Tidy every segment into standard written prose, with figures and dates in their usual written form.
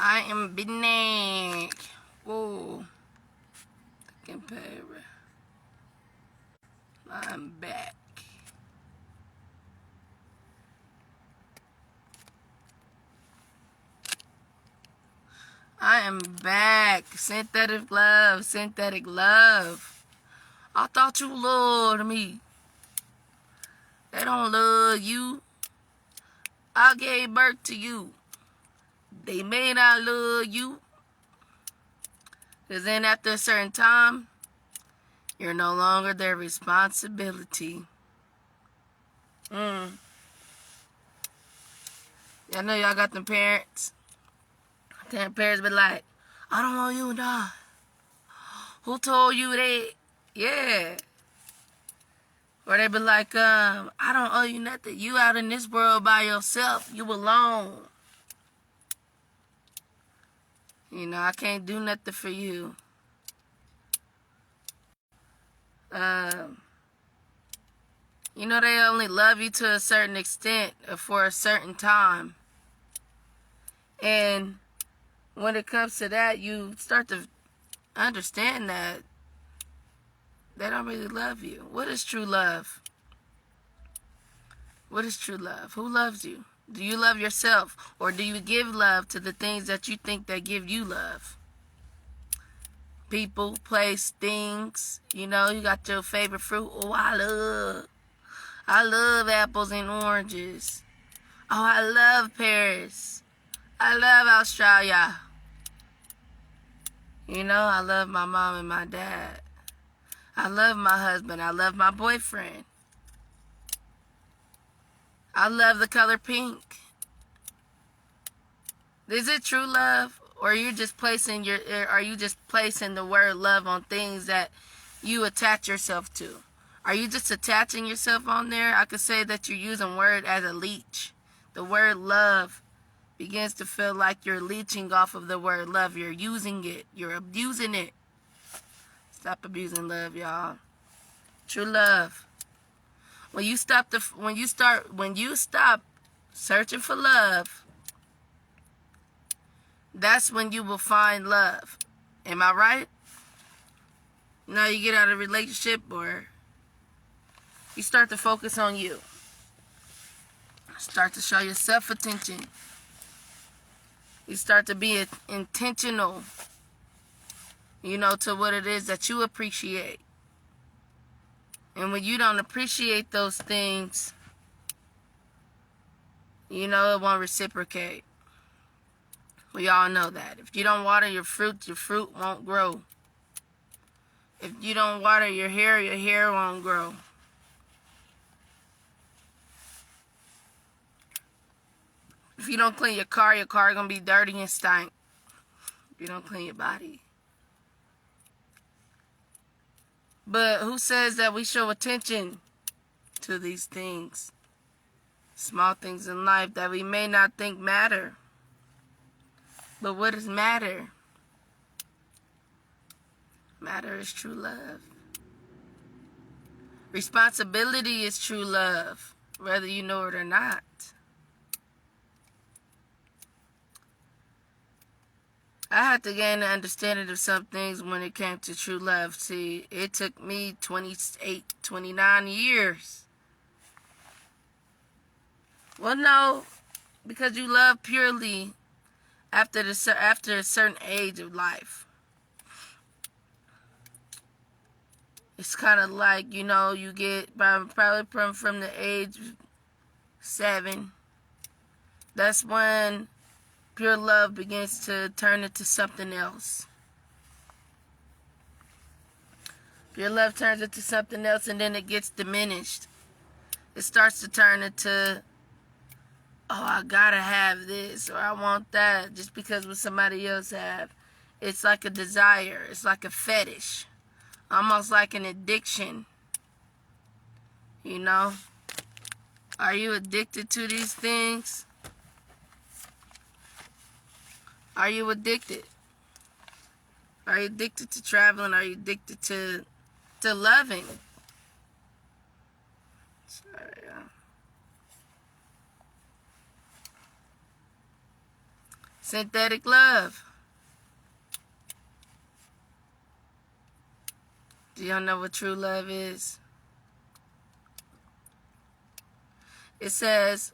I am back. Whoa. I'm back. I am back. Synthetic love. Synthetic love. I thought you loved me. They don't love you. I gave birth to you. They may not love you. Because then after a certain time, you're no longer their responsibility. I know y'all got them parents. Them parents be like, I don't want you to die. Who told you that? Yeah. Or they be like, I don't owe you nothing. You out in this world by yourself. You alone. You know, I can't do nothing for you. You know, they only love you to a certain extent or for a certain time. And when it comes to that, you start to understand that they don't really love you. What is true love? What is true love? Who loves you? Do you love yourself? Or do you give love to the things that you think that give you love? People, place, things. You know, you got your favorite fruit. Oh, I love apples and oranges. Oh, I love Paris. I love Australia. You know, I love my mom and my dad. I love my husband. I love my boyfriend. I love the color pink. Is it true love? Or are you just placing the word love on things that you attach yourself to? Are you just attaching yourself on there? I could say that you're using word as a leech. The word love begins to feel like you're leeching off of the word love. You're using it. You're abusing it. Stop abusing love, y'all. True love. When you stop searching for love, that's when you will find love. Am I right? Now you get out of a relationship or you start to focus on you. Start to show yourself attention. You start to be intentional, you know, to what it is that you appreciate. And when you don't appreciate those things, you know, it won't reciprocate. We all know that. If you don't water your fruit won't grow. If you don't water your hair won't grow. If you don't clean your car gonna be dirty and stank. If you don't clean your body. But who says that we show attention to these things? Small things in life that we may not think matter. But what does matter? Matter is true love. Responsibility is true love, whether you know it or not. I had to gain an understanding of some things when it came to true love. See, it took me 29 years. Well, no, because you love purely after a certain age of life. It's kind of like, you know, you get probably from the age of 7. That's when pure love begins to turn into something else. Pure love turns into something else and then it gets diminished. It starts to turn into, oh, I gotta have this or I want that just because what somebody else have. It's like a desire. It's like a fetish. Almost like an addiction. You know? Are you addicted to these things? Are you addicted? Are you addicted to traveling? Are you addicted to loving? Synthetic love. Do y'all know what true love is? It says,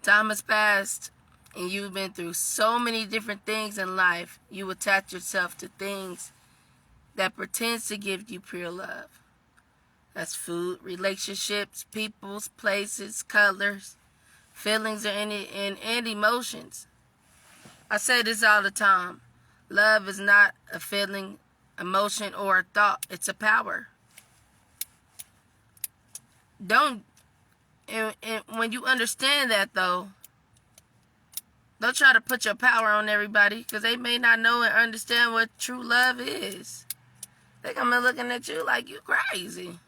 time has passed and you've been through so many different things in life, you attach yourself to things that pretends to give you pure love. That's food, relationships, peoples, places, colors, feelings, and emotions. I say this all the time. Love is not a feeling, emotion, or a thought. It's a power. When you understand that, though, don't try to put your power on everybody, because they may not know and understand what true love is. They're going to be looking at you like you crazy.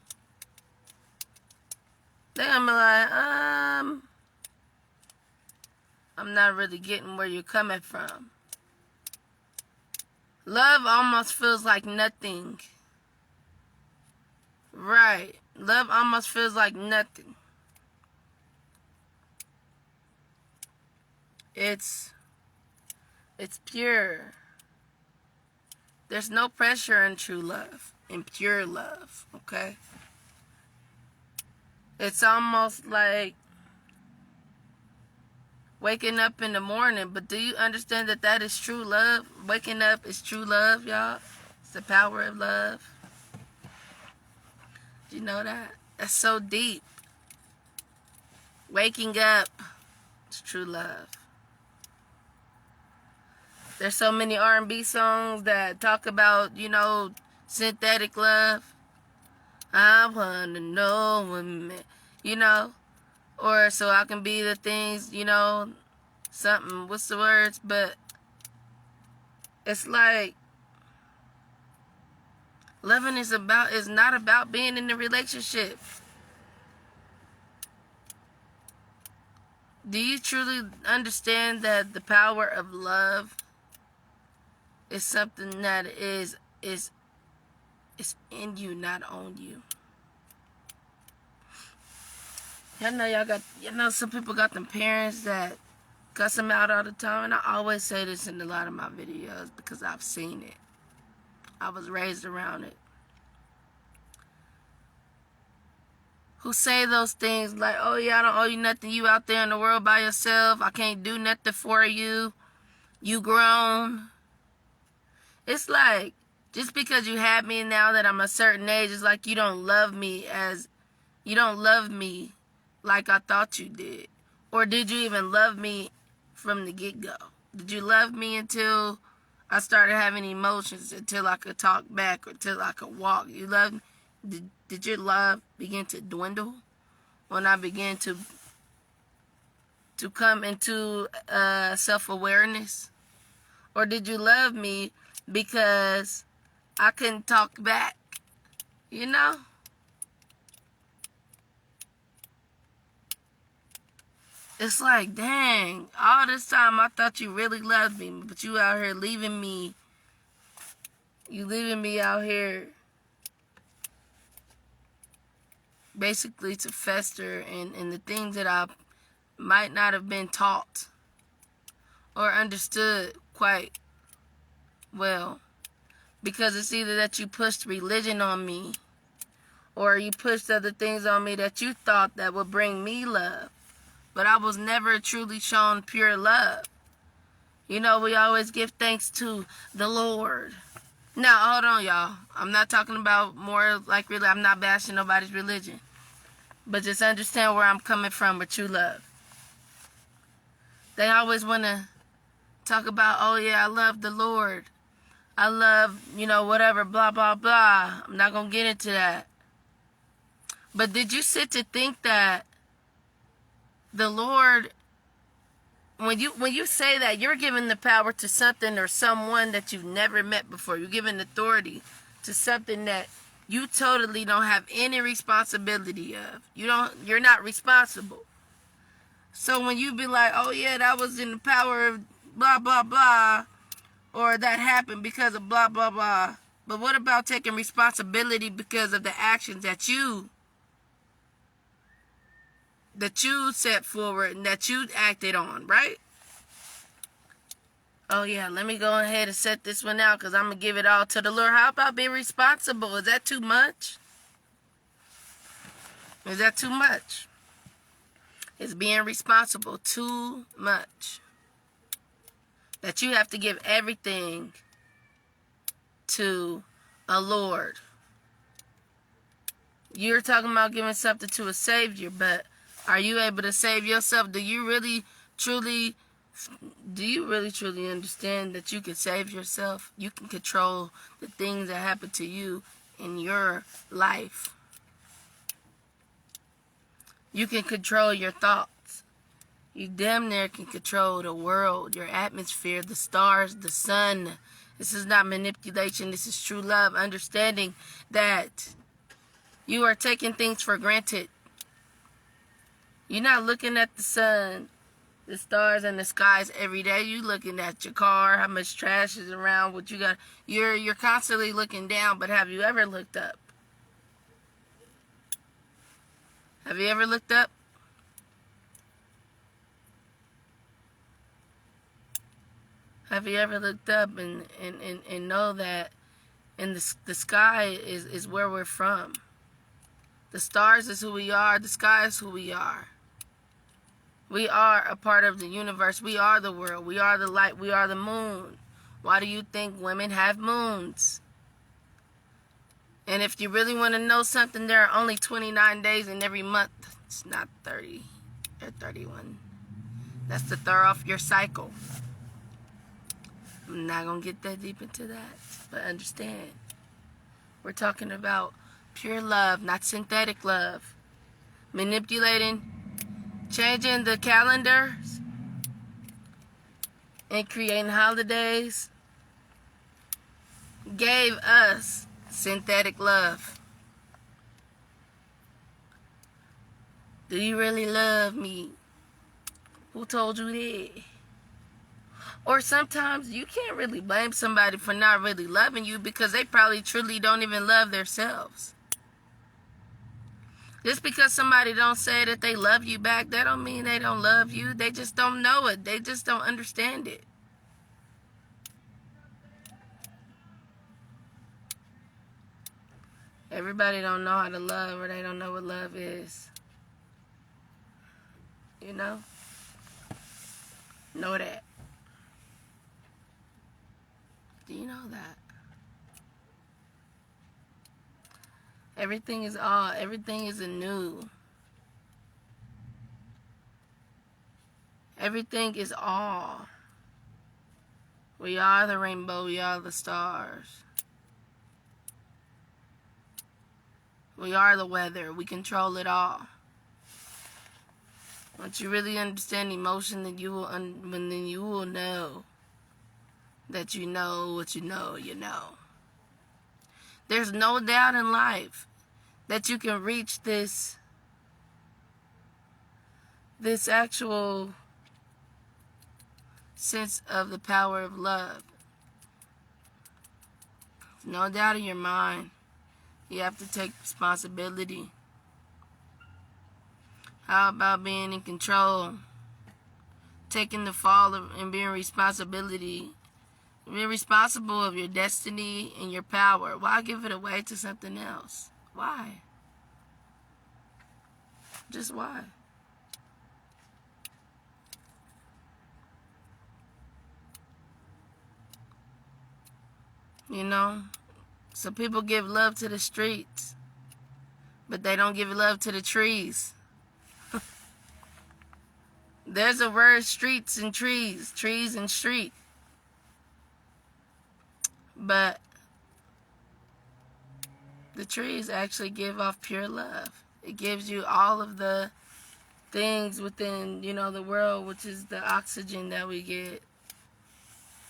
They're going to be like, I'm not really getting where you're coming from. Love almost feels like nothing. Right. Love almost feels like nothing. It's pure. There's no pressure in true love, in pure love, okay? It's almost like waking up in the morning, but do you understand that that is true love? Waking up is true love, y'all. It's the power of love. Do you know that? That's so deep. Waking up is true love. There's so many R&B songs that talk about, synthetic love. I want to know women, or so I can be the things, something, what's the words? But it's like, loving is not about being in a relationship. Do you truly understand that the power of love is something that is in you, not on you? Y'all know some people got them parents that cuss them out all the time, and I always say this in a lot of my videos because I've seen it. I was raised around it. Who say those things like, oh yeah, I don't owe you nothing, you out there in the world by yourself, I can't do nothing for you, you grown. It's like, just because you have me now that I'm a certain age, it's like you don't love me like I thought you did. Or did you even love me from the get-go? Did you love me until I started having emotions, until I could talk back, or until I could walk? You loved me? Did your love begin to dwindle when I began to come into self-awareness? Or did you love me because I couldn't talk back? It's like, dang, all this time I thought you really loved me, but you out here leaving me. You leaving me out here basically to fester in the things that I might not have been taught or understood quite well. Because it's either that you pushed religion on me, or you pushed other things on me that you thought that would bring me love. But I was never truly shown pure love. We always give thanks to the Lord. Now, hold on, y'all. I'm not talking about more like really, I'm not bashing nobody's religion. But just understand where I'm coming from with true love. They always want to talk about, oh yeah, I love the Lord. I love, whatever, blah, blah, blah. I'm not going to get into that. But did you sit to think that the Lord, when you say that, you're giving the power to something or someone that you've never met before. You're giving authority to something that you totally don't have any responsibility of. You're not responsible. So when you be like, oh yeah, that was in the power of blah, blah, blah, or that happened because of blah, blah, blah. But what about taking responsibility because of the actions that you set forward and that you acted on, right? Oh, yeah, let me go ahead and set this one out because I'm going to give it all to the Lord. How about being responsible? Is that too much? Is that too much? Is being responsible too much? That you have to give everything to a Lord. You're talking about giving something to a Savior, but are you able to save yourself? Do you really truly understand that you can save yourself? You can control the things that happen to you in your life. You can control your thoughts. You damn near can control the world, your atmosphere, the stars, the sun. This is not manipulation. This is true love. Understanding that you are taking things for granted. You're not looking at the sun, the stars, and the skies every day. You're looking at your car, how much trash is around, what you got. You're constantly looking down, but have you ever looked up? Have you ever looked up? Have you ever looked up and know that in the sky is where we're from? The stars is who we are. The sky is who we are. We are a part of the universe. We are the world. We are the light. We are the moon. Why do you think women have moons? And if you really want to know something, there are only 29 days in every month. It's not 30 or 31. That's to throw off your cycle. I'm not going to get that deep into that. But understand, we're talking about pure love, not synthetic love. Manipulating, changing the calendars, and creating holidays gave us synthetic love. Do you really love me? Who told you that? Or sometimes you can't really blame somebody for not really loving you because they probably truly don't even love themselves. Just because somebody don't say that they love you back, that don't mean they don't love you. They just don't know it. They just don't understand it. Everybody don't know how to love, or they don't know what love is. You know? Know that. Do you know that? Everything is anew. Everything is all. We are the rainbow, we are the stars. We are the weather, we control it all. Once you really understand emotion, then you will know that you know what you know, you know. There's no doubt in life that you can reach this actual sense of the power of love. No doubt in your mind. You have to take responsibility. How about being in control? Taking the fall and being responsibility. Being responsible of your destiny and your power. Why give it away to something else? Why? Just why? You know? So people give love to the streets, but they don't give love to the trees. There's a word, streets and trees and street. But the trees actually give off pure love. It gives you all of the things within, the world, which is the oxygen that we get,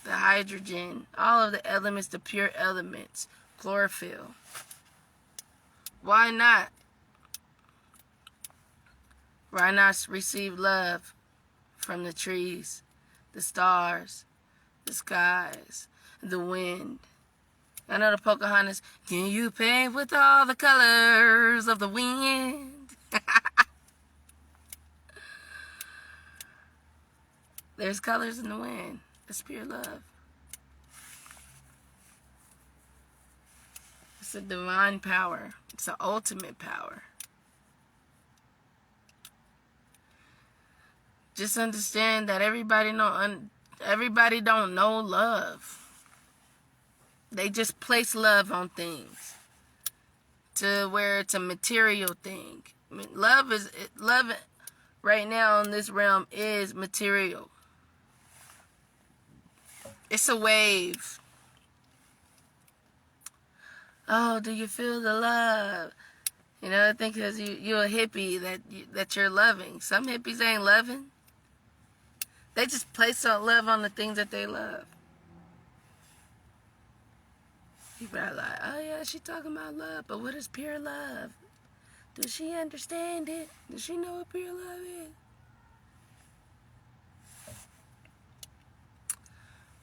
the hydrogen, all of the elements, the pure elements, chlorophyll. Why not? Why not receive love from the trees, the stars, the skies, the wind? I know the Pocahontas. Can you paint with all the colors of the wind? There's colors in the wind. It's pure love. It's a divine power. It's the ultimate power. Just understand that everybody don't know love. They just place love on things to where it's a material thing. I mean, love right now in this realm is material. It's a wave. Oh, do you feel the love? You know, I think because you're a hippie that you're loving. Some hippies ain't loving. They just place love on the things that they love. People are like, oh yeah, she talking about love, but what is pure love? Does she understand it? Does she know what pure love is?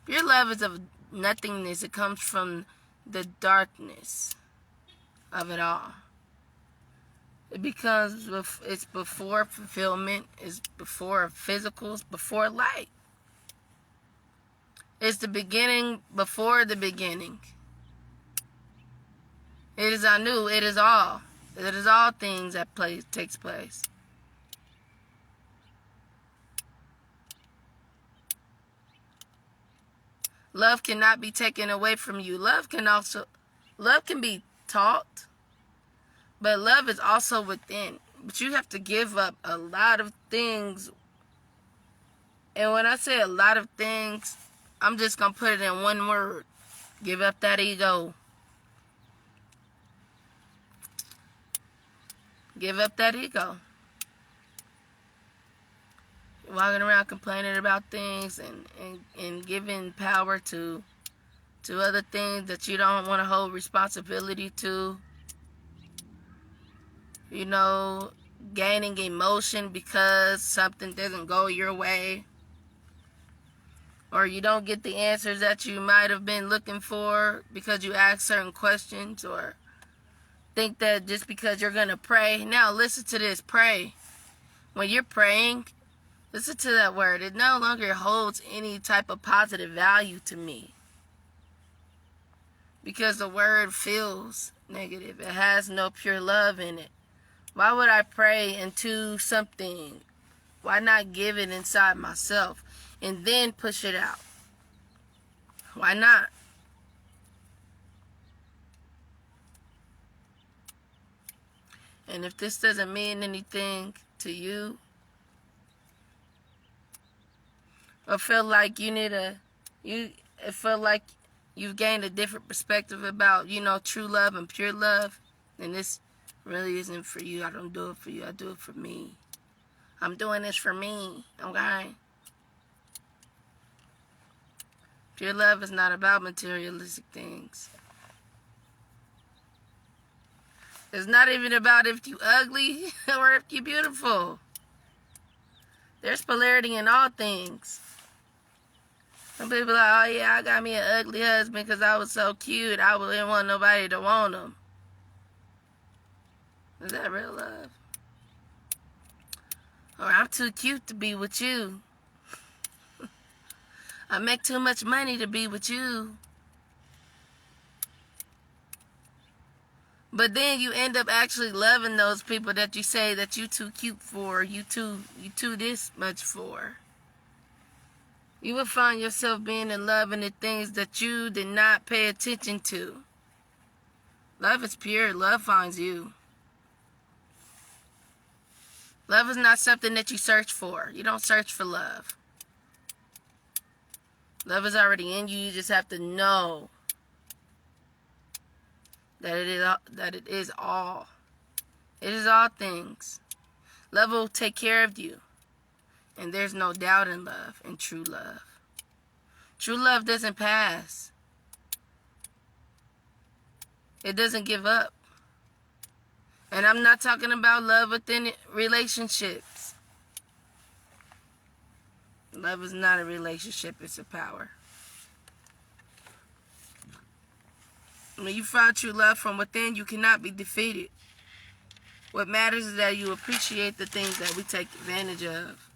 Pure love is of nothingness. It comes from the darkness of it all. It's before fulfillment, it's before physical, it's before light. It's the beginning before the beginning. It is anew, it is all. It is all things that takes place. Love cannot be taken away from you. Love can be taught, but love is also within. But you have to give up a lot of things. And when I say a lot of things, I'm just going to put it in one word. Give up that ego. Give up that ego. Walking around complaining about things and giving power to other things that you don't want to hold responsibility to. You know, gaining emotion because something doesn't go your way. Or you don't get the answers that you might have been looking for because you ask certain questions, or think that just because you're going to pray. Now listen to this, pray. When you're praying, listen to that word. It no longer holds any type of positive value to me. Because the word feels negative. It has no pure love in it. Why would I pray into something? Why not give it inside myself and then push it out? Why not? And if this doesn't mean anything to you, or feel like feel like you've gained a different perspective about, true love and pure love, then this really isn't for you. I don't do it for you. I do it for me. I'm doing this for me, okay? Pure love is not about materialistic things. It's not even about if you ugly or if you beautiful. There's polarity in all things. Some people are like, oh yeah, I got me an ugly husband because I was so cute. I didn't want nobody to want him. Is that real love? Or I'm too cute to be with you. I make too much money to be with you. But then you end up actually loving those people that you say that you too cute for, you too this much for. You will find yourself being in love in the things that you did not pay attention to. Love is pure. Love finds you. Love is not something that you search for. You don't search for love. Love is already in you. You just have to know that it is all. It is all things. Love will take care of you. And there's no doubt in love, in true love. True love doesn't pass. It doesn't give up. And I'm not talking about love within relationships. Love is not a relationship, it's a power. When you find true love from within, you cannot be defeated. What matters is that you appreciate the things that we take advantage of.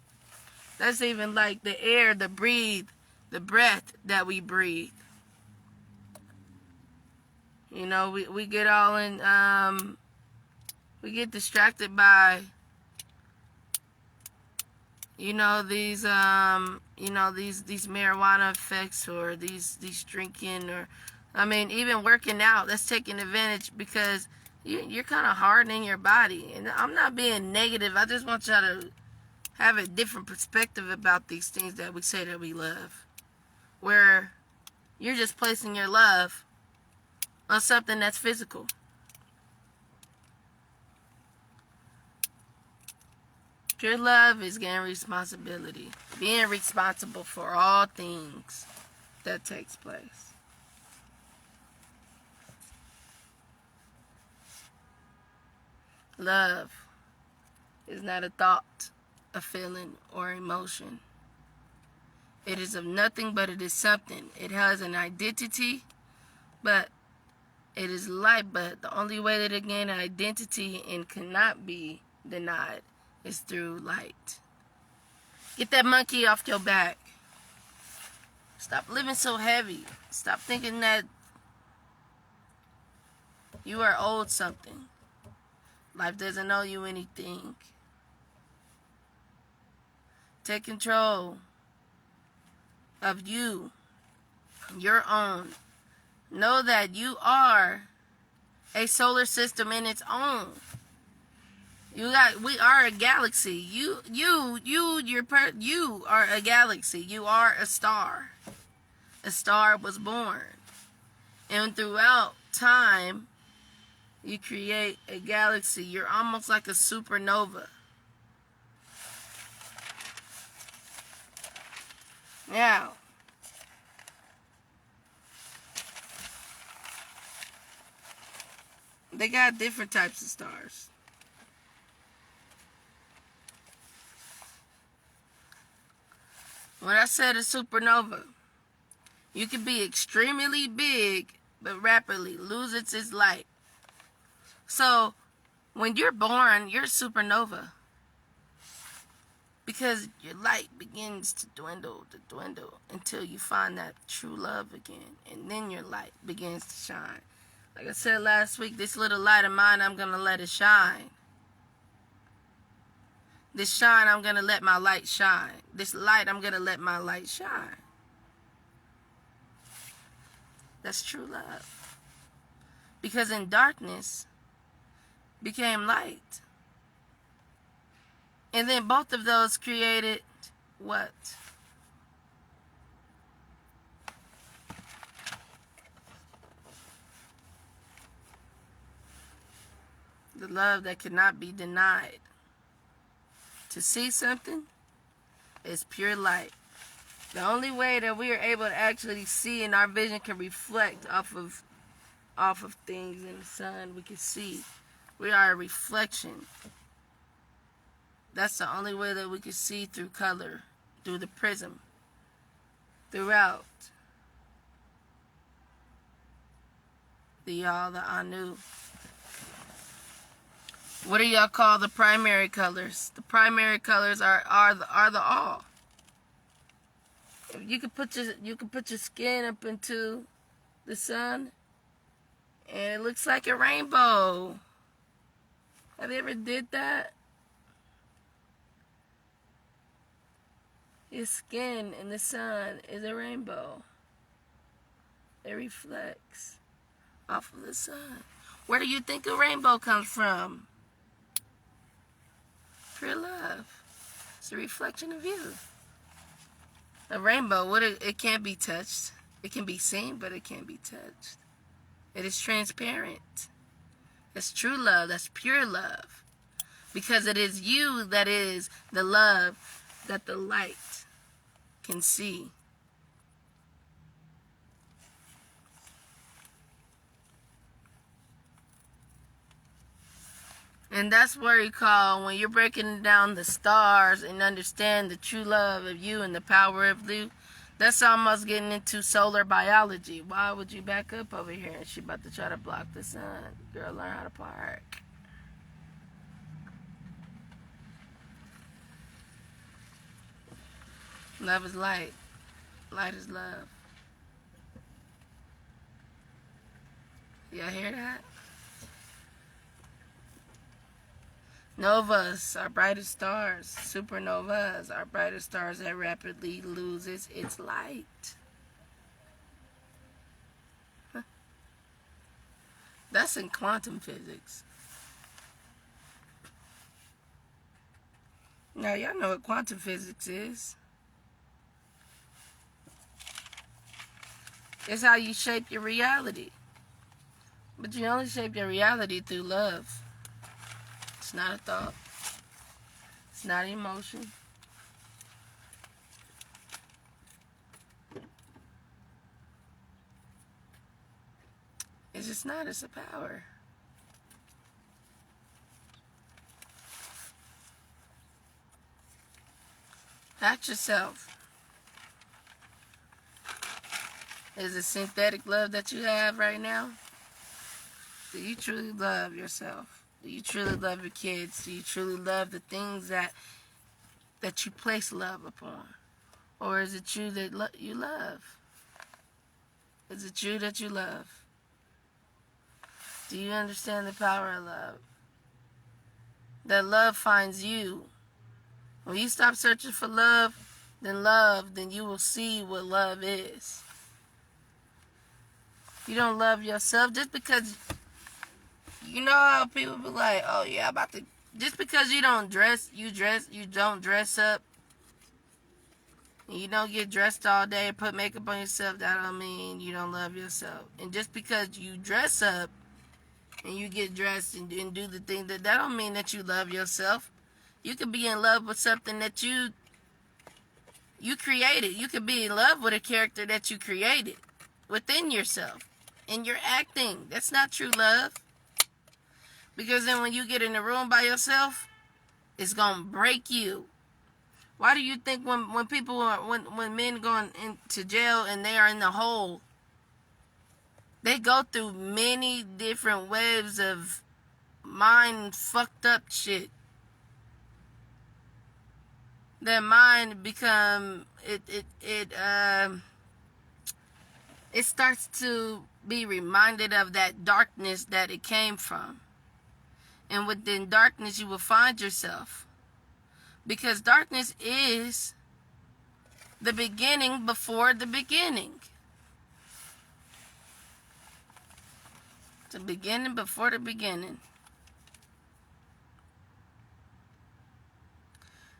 That's even like the air, the breathe, the breath that we breathe. You know, we get all in, we get distracted by, you know, these marijuana effects, or these drinking, or, I mean, even working out. That's taking advantage, because you're kind of hardening your body. And I'm not being negative. I just want y'all to have a different perspective about these things that we say that we love, where you're just placing your love on something that's physical. Pure love is getting responsibility, being responsible for all things that takes place. Love is not a thought, a feeling, or emotion. It is of nothing, but it is something. It has an identity, but it is light. But the only way that it gains an identity and cannot be denied is through light. Get that monkey off your back. Stop living so heavy. Stop thinking that you are owed something. Life doesn't owe you anything. Take control of you, your own. Know that you are a solar system in its own. We are a galaxy. You are a galaxy. You are a star. A star was born. And throughout time, you create a galaxy. You're almost like a supernova. Now, they got different types of stars. When I said a supernova, you can be extremely big, but rapidly lose its light. So, when you're born, you're a supernova. Because your light begins to dwindle until you find that true love again. And then your light begins to shine. Like I said last week, this little light of mine, I'm going to let it shine. This shine, I'm going to let my light shine. This light, I'm going to let my light shine. That's true love. Because in darkness became light. And then both of those created what? The love that cannot be denied. To see something is pure light. The only way that we are able to actually see, and our vision can reflect off of things in the sun, we can see. We are a reflection. That's the only way that we can see through color, through the prism, throughout the Anu. What do y'all call the primary colors? The primary colors are the all. You could put your skin up into the sun, and it looks like a rainbow. Have you ever did that? Your skin in the sun is a rainbow. It reflects off of the sun. Where do you think a rainbow comes from? Pure love. It's a reflection of you. A rainbow, it can't be touched. It can be seen, but it can't be touched. It is transparent. That's true love. That's pure love. Because it is you that is the love that the light can see. And that's where you call, when you're breaking down the stars and understand the true love of you and the power of you, that's almost getting into solar biology. Why would you back up over here? And she about to try to block the sun. Girl, learn how to park. Love is light. Light is love. Y'all hear that? Novas are brightest stars. Supernovas are brightest stars that rapidly loses its light. Huh. That's in quantum physics. Now, y'all know what quantum physics is. It's how you shape your reality. But you only shape your reality through love. It's not a thought. It's not an emotion. It's just not. It's a power. Ask yourself, is it synthetic love that you have right now? Do you truly love yourself? Do you truly love your kids? Do you truly love the things that you place love upon? Or is it you that you love? Is it you that you love? Do you understand the power of love? That love finds you. When you stop searching for love, then you will see what love is. You don't love yourself just because, you know how people be like, oh yeah, just because you don't you don't dress up, and you don't get dressed all day and put makeup on yourself, that don't mean you don't love yourself. And just because you dress up and you get dressed and do the thing, that don't mean that you love yourself. You could be in love with something that you created. You could be in love with a character that you created within yourself. And you're acting. That's not true love. Because then when you get in the room by yourself, it's going to break you. Why do you think when men go into jail and they are in the hole, they go through many different waves of mind fucked up shit? Their mind it starts to be reminded of that darkness that it came from. And within darkness you will find yourself. Because darkness is the beginning before the beginning. The beginning before the beginning.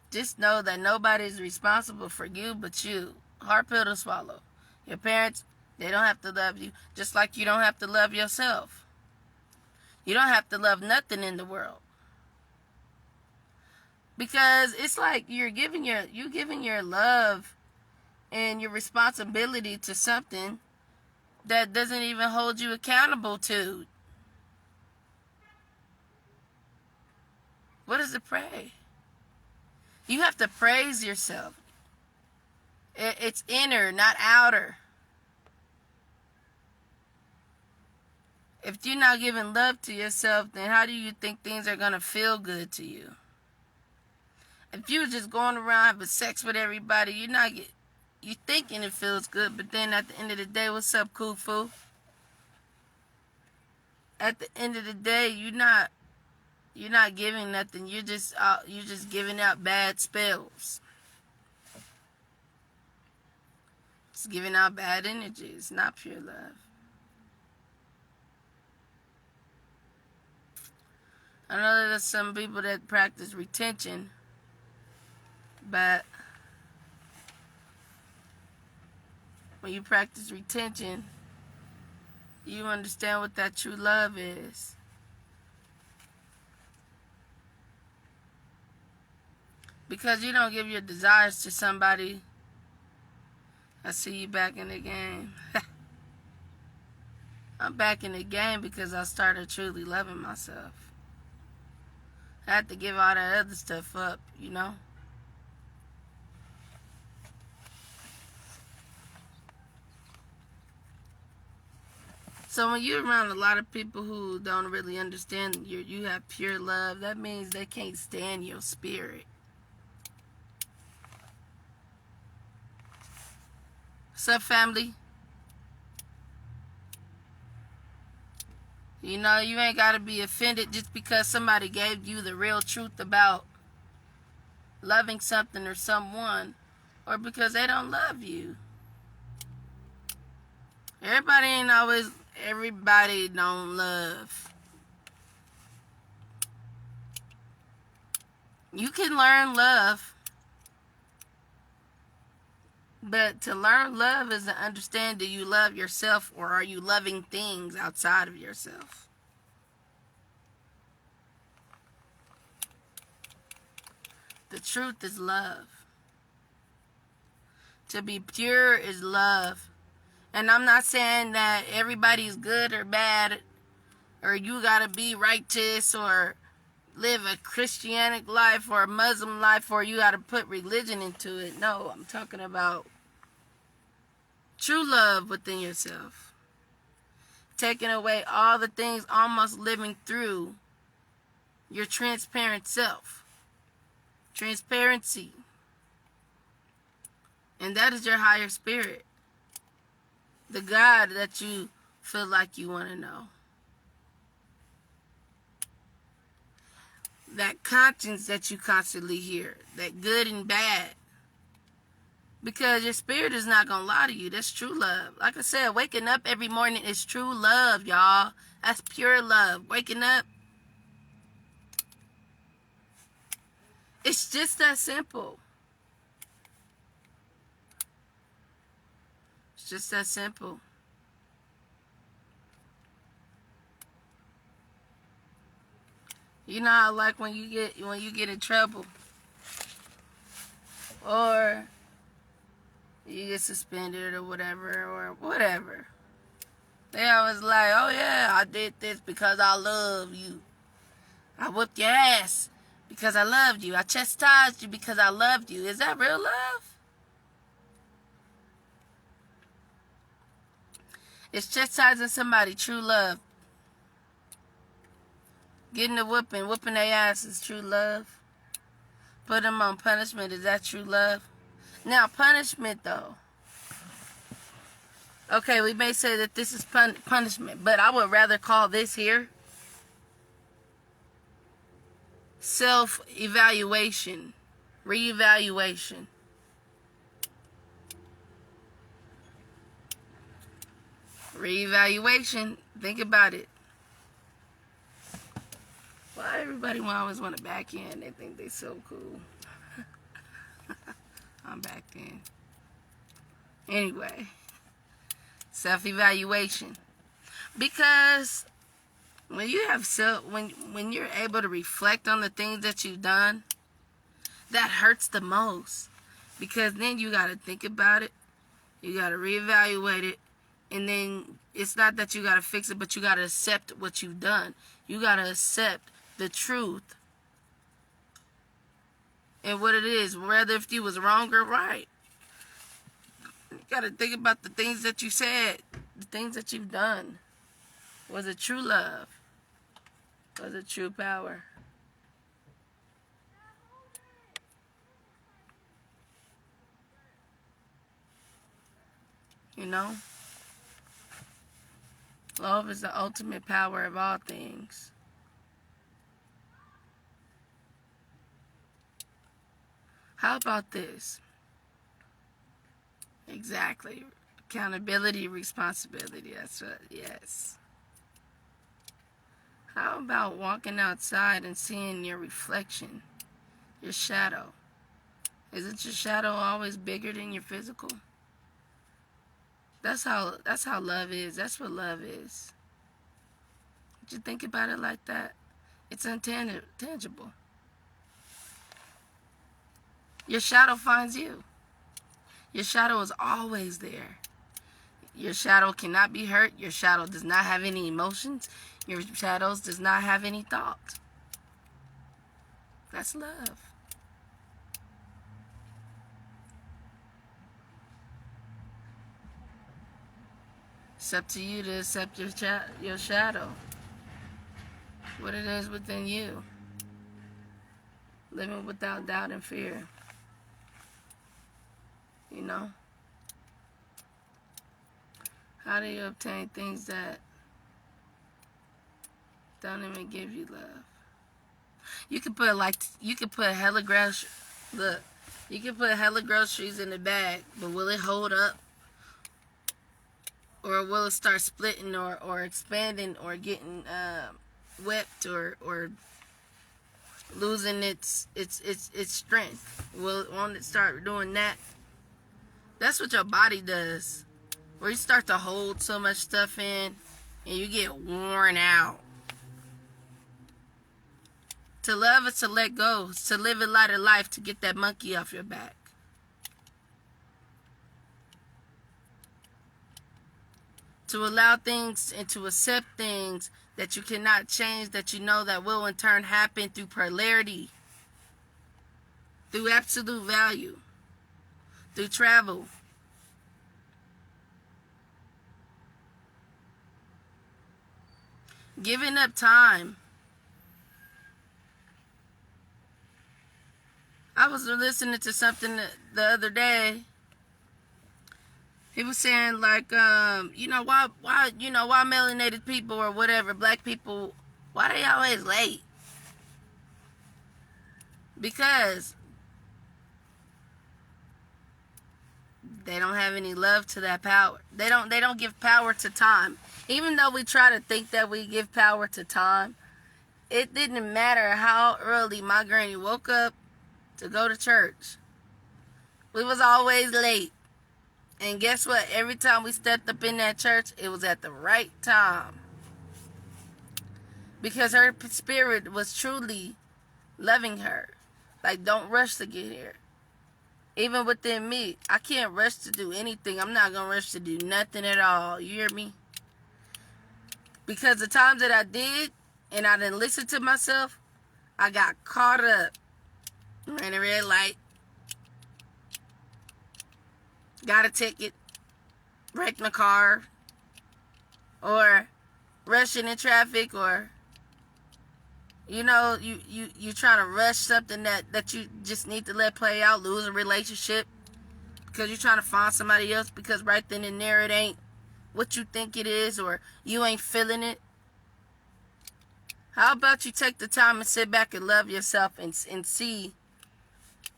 Just know that nobody is responsible for you but you. Hard pill to swallow. Your parents, they don't have to love you, just like you don't have to love yourself. You don't have to love nothing in the world. Because it's like you're giving your love and your responsibility to something that doesn't even hold you accountable to. What is it, pray? You have to praise yourself. It's inner, not outer. If you're not giving love to yourself, then how do you think things are going to feel good to you? If you're just going around having sex with everybody, you're thinking it feels good, but then at the end of the day, what's up, Khufu? At the end of the day, you're not giving nothing. You're just giving out bad spells. It's giving out bad energy. It's not pure love. I know that there's some people that practice retention, but when you practice retention, you understand what that true love is. Because you don't give your desires to somebody. I see you back in the game. I'm back in the game because I started truly loving myself. I had to give all that other stuff up, you know? So when you're around a lot of people who don't really understand you have pure love, that means they can't stand your spirit. What's up, family? You know, you ain't got to be offended just because somebody gave you the real truth about loving something or someone, or because they don't love you. Everybody don't love. You can learn love, but to learn love is to understand, do you love yourself, or are you loving things outside of yourself? The truth is love. To be pure is love. And I'm not saying that everybody's good or bad, or you gotta be righteous, or live a Christianic life or a Muslim life, or you gotta put religion into it. No, I'm talking about true love within yourself. Taking away all the things, almost living through your transparent self. Transparency. And that is your higher spirit. The God that you feel like you want to know. That conscience that you constantly hear. That good and bad. Because your spirit is not going to lie to you. That's true love. Like I said, waking up every morning is true love, y'all. That's pure love. Waking up. It's just that simple. It's just that simple. You know how, like, when you get in trouble, or you get suspended or whatever. They always like, oh yeah, I did this because I love you. I whooped your ass because I loved you. I chastised you because I loved you. Is that real love? Is chastising somebody true love? Getting a whooping their ass is true love? Put them on punishment, is that true love? Now, punishment though. Okay, we may say that this is punishment, but I would rather call this here self-evaluation, reevaluation. Reevaluation, think about it. Why everybody always want to back in? They think they so cool. I'm back in. Anyway, self-evaluation. Because when you have when you're able to reflect on the things that you've done, that hurts the most. Because then you got to think about it. You got to reevaluate it. And then it's not that you got to fix it, but you got to accept what you've done. You got to accept the truth and what it is, whether if you was wrong or right. You got to think about the things that you said, the things that you've done. Was it true love? Was it true power? You know? Love is the ultimate power of all things. How about this? Exactly. Accountability, responsibility. That's what, yes. How about walking outside and seeing your reflection, your shadow? Isn't your shadow always bigger than your physical? That's how love is. That's what love is. Did you think about it like that? It's intangible. Your shadow finds you. Your shadow is always there. Your shadow cannot be hurt. Your shadow does not have any emotions. Your shadow does not have any thought. That's love. It's up to you to accept your shadow. What it is within you. Living without doubt and fear. You know? How do you obtain things that don't even give you love? You can put hella groceries. Look, you can put hella groceries in the bag, but will it hold up? Or will it start splitting or expanding or getting whipped or losing its strength? Won't it start doing that? That's what your body does. Where you start to hold so much stuff in and you get worn out. To love is to let go. It's to live a lighter life, to get that monkey off your back. To allow things and to accept things that you cannot change, that you know that will in turn happen through polarity, through absolute value, through travel. Giving up time. I was listening to something the other day. He was saying like, why melanated people or whatever, black people, why they always late? Because they don't have any love to that power. They don't give power to time. Even though we try to think that we give power to time, it didn't matter how early my granny woke up to go to church. We was always late. And guess what? Every time we stepped up in that church, it was at the right time. Because her spirit was truly loving her. Like, don't rush to get here. Even within me, I can't rush to do anything. I'm not going to rush to do nothing at all. You hear me? Because the times that I did, and I didn't listen to myself, I got caught up. Ran a red light. Got a ticket. Wrecked my car. Or rushing in traffic, or you trying to rush something that you just need to let play out, lose a relationship because you're trying to find somebody else, because right then and there it ain't what you think it is, or you ain't feeling it. How about you take the time and sit back and love yourself and see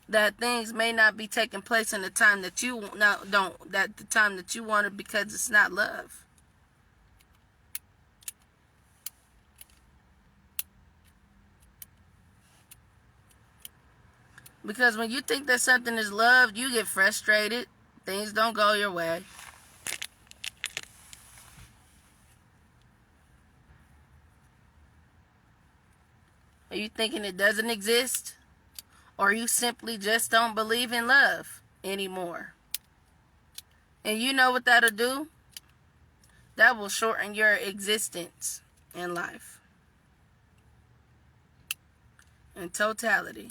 that things may not be taking place in the time that you the time that you wanted, because it's not love. Because when you think that something is love, you get frustrated. Things don't go your way. Are you thinking it doesn't exist? Or you simply just don't believe in love anymore? And you know what that'll do? That will shorten your existence in life. In totality.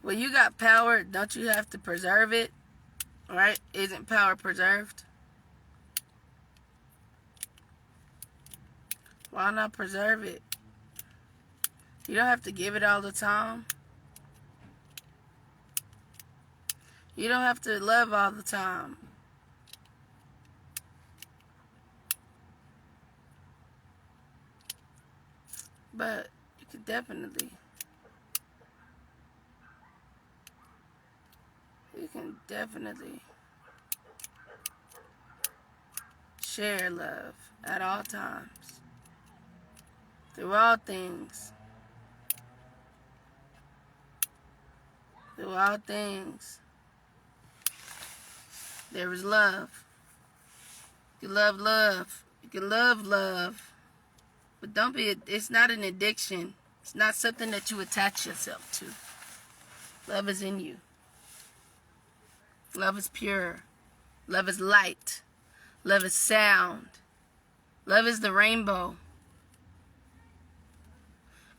Well, you got power, don't you have to preserve it? Right? Isn't power preserved? Why not preserve it? You don't have to give it all the time. You don't have to love all the time. But you could definitely. You can definitely share love at all times. Through all things. Through all things. There is love. You can love love. You can love love. But it's not an addiction. It's not something that you attach yourself to. Love is in you. Love is pure. Love is light. Love is sound. Love is the rainbow.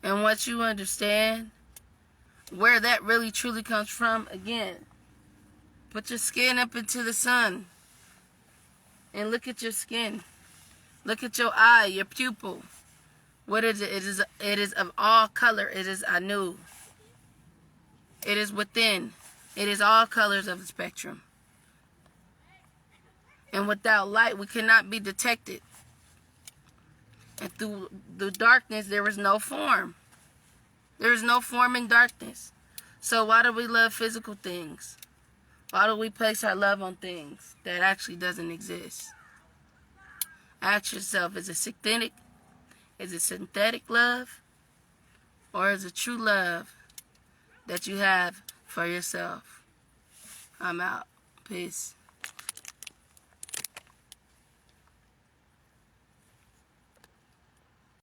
And once you understand where that really truly comes from, again, put your skin up into the sun and look at your skin. Look at your eye, your pupil. What is it? It is of all color. It is anu. It is within. It is all colors of the spectrum. And without light, we cannot be detected. And through the darkness, there is no form. There is no form in darkness. So why do we love physical things? Why do we place our love on things that actually doesn't exist? Ask yourself, is it synthetic? Is it synthetic love? Or is it true love that you have for yourself? I'm out. Peace.